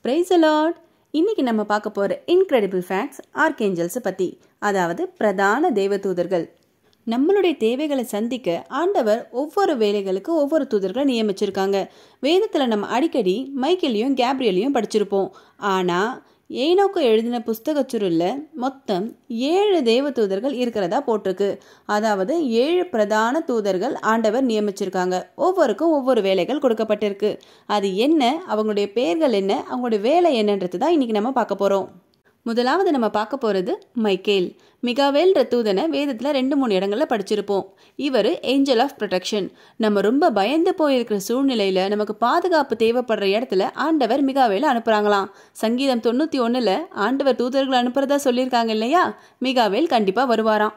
Praise the Lord. இன்னைக்கு நம்ம பார்க்க போற இன்கிரெடிபிள் ஃபேக்ட்ஸ் ஆர்கேஞ்சல்ஸ் பத்தி, அதாவது பிரதான தேவதூதர்கள். நம்மளுடைய தேவைகளை சந்திக்க ஆண்டவர் ஒவ்வொரு வேலைகளுக்கு ஒவ்வொரு தூதர்களை நியமிச்சிருக்காங்க. வேதத்துல நம்ம அடிக்கடி மைக்கேலையும் கேப்ரியலையும் படிச்சிருப்போம். ஆனா ஏனோக்கு எழுதின புஸ்தக சுருள்ல மொத்தம் 7 தேவதூதர்கள் இருக்கிறதா போட்டிருக்கு. அதாவது 7 பிரதான தூதர்கள் ஆண்டவர் நியமிச்சிருக்காங்க. ஒவ்வொருக்கும் ஒவ்வொரு வேலைகள் கொடுக்கப்பட்டிருக்கு. அது என்ன, அவங்களுடைய பெயர்கள் என்ன, அவங்களுடைய வேலை என்னன்றது தான் இன்னைக்கு நம்ம பார்க்க போறோம். முதலாவது நம்ம பார்க்க போறது மைக்கேல். மிகாவேல்ன்ற தூதனை வேதத்துல 2-3 இடங்கள்ல படிச்சிருப்போம். இவர் ஏஞ்சல் ஆஃப் ப்ரொடெக்ஷன். நம்ம ரொம்ப பயந்து போயிருக்கிற சூழ்நிலையில நமக்கு பாதுகாப்பு தேவைப்படுற இடத்துல ஆண்டவர் மிகாவேல அனுப்புறாங்களாம். சங்கீதம் 91ல ஆண்டவர் தூதர்கள் அனுப்புறதா சொல்லியிருக்காங்க இல்லையா? மிகாவேல் கண்டிப்பா வருவாராம்.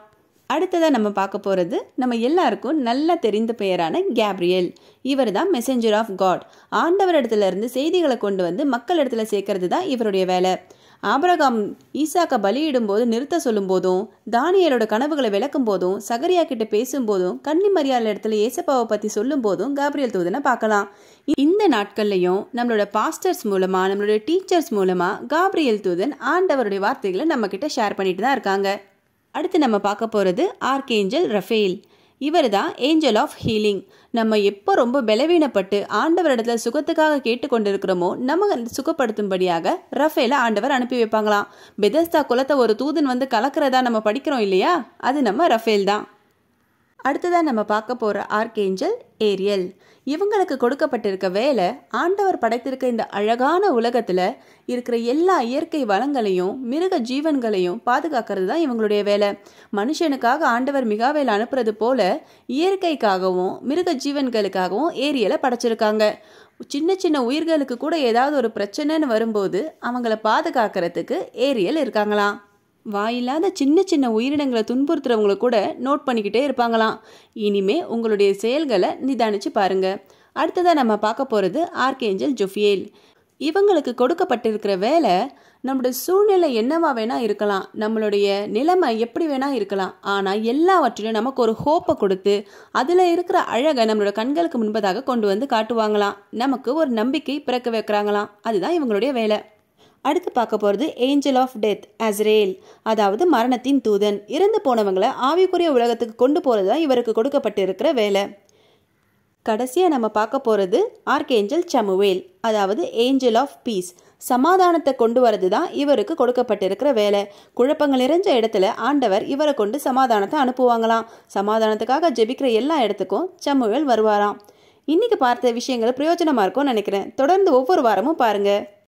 அடுத்ததா நம்ம பார்க்க போறது நம்ம எல்லாருக்கும் நல்லா தெரிந்த பெயரான கேப்ரியல். இவர் தான் மெசஞ்சர் ஆஃப் காட். ஆண்டவர் இடத்துல இருந்து செய்திகளை கொண்டு வந்து மக்கள் இடத்துல சேர்க்கறது தான் இவருடைய வேலை. ஆபிரகாம் ஈசாக்க பலியிடும் போது நிறுத்த சொல்லும் போதும், தானியேலோட கனவுகளை விளக்கும் போதும், சகரியா கிட்ட பேசும் போதும், கன்னிமரியாள் இடத்துல ஏசப்பாவை பத்தி சொல்லும் போதும் கேப்ரியல் தூதனை பார்க்கலாம். இந்த நாட்கள்லயும் நம்மளோட பாஸ்டர்ஸ் மூலமா, நம்மளோட டீச்சர்ஸ் மூலமா கேப்ரியல் தூதன் ஆண்டவருடைய வார்த்தைகளை நம்ம கிட்ட ஷேர் பண்ணிட்டு தான் இருக்காங்க. அடுத்து நம்ம பார்க்க போறது ஆர்கேஞ்சல் ரஃபேல். இவர் தான் ஏஞ்சல் ஆஃப் ஹீலிங். நம்ம எப்போ ரொம்ப பலவீனப்பட்டு ஆண்டவரிடத்துல சுகத்துக்காக கேட்டுக்கொண்டிருக்கிறோமோ நம்ம சுகப்படுத்தும்படியாக ரஃபேல ஆண்டவர் அனுப்பி வைப்பாங்களாம். பெதஸ்தா குலத்தை ஒரு தூதன் வந்து கலக்கிறதா நம்ம படிக்கிறோம் இல்லையா? அது நம்ம ரஃபேல் தான். அடுத்ததான் நம்ம பார்க்க போற ஆர்கேஞ்சல் ஏரியல். இவங்களுக்கு கொடுக்கப்பட்டிருக்க வேலை, ஆண்டவர் படைத்திருக்க இந்த அழகான உலகத்துல இருக்கிற எல்லா இயற்கை வளங்களையும் மிருக ஜீவன்களையும் பாதுகாக்கிறது தான் இவங்களுடைய வேலை. மனுஷனுக்காக ஆண்டவர் மிகாவேல் அனுப்புறது போல இயற்கைக்காகவும் மிருக ஜீவன்களுக்காகவும் ஏரியலை படைச்சிருக்காங்க. சின்ன சின்ன உயிர்களுக்கு கூட ஏதாவது ஒரு பிரச்சனைன்னு வரும்போது அவங்கள பாதுகாக்கிறதுக்கு ஏரியல் இருக்காங்களாம். வாயில்லாத சின்ன சின்ன உயிரினங்களை துன்புறுத்துறவங்களை கூட நோட் பண்ணிக்கிட்டே இருப்பாங்களாம். இனிமே உங்களுடைய செயல்களை நிதானிச்சு பாருங்க. அடுத்ததான் நம்ம பார்க்க போறது ஆர்கேஞ்சல் ஜொஃபியேல். இவங்களுக்கு கொடுக்கப்பட்டிருக்கிற வேலை, நம்மளுடைய சூழ்நிலை என்னவா வேணா இருக்கலாம், நம்மளுடைய நிலைமை எப்படி வேணா இருக்கலாம், ஆனா எல்லாவற்றிலும் நமக்கு ஒரு ஹோப்பை கொடுத்து அதுல இருக்கிற அழகை நம்மளோட கண்களுக்கு முன்பதாக கொண்டு வந்து காட்டுவாங்களாம். நமக்கு ஒரு நம்பிக்கை பிறக்க வைக்கிறாங்களாம். அதுதான் இவங்களுடைய வேலை. அடுத்து பார்க்க போகிறது ஏஞ்சல் ஆஃப் டெத் அஸ்ரேல். அதாவது மரணத்தின் தூதன். இறந்து போனவங்களை ஆவிக்குரிய உலகத்துக்கு கொண்டு போகிறது தான் இவருக்கு கொடுக்கப்பட்டிருக்கிற வேலை. கடைசியாக நம்ம பார்க்க போகிறது ஆர்கேஞ்சல் சமுவேல். அதாவது ஏஞ்சல் ஆஃப் பீஸ். சமாதானத்தை கொண்டு வரது தான் இவருக்கு கொடுக்கப்பட்டிருக்கிற வேலை. குழப்பங்கள் நிறைஞ்ச இடத்துல ஆண்டவர் இவரை கொண்டு சமாதானத்தை அனுப்புவாங்களாம். சமாதானத்துக்காக ஜெபிக்கிற எல்லா இடத்துக்கும் சமுவேல் வருவாராம். இன்னைக்கு பார்த்த விஷயங்கள் பிரயோஜனமாக இருக்கும்னு நினைக்கிறேன். தொடர்ந்து ஒவ்வொரு வாரமும் பாருங்க.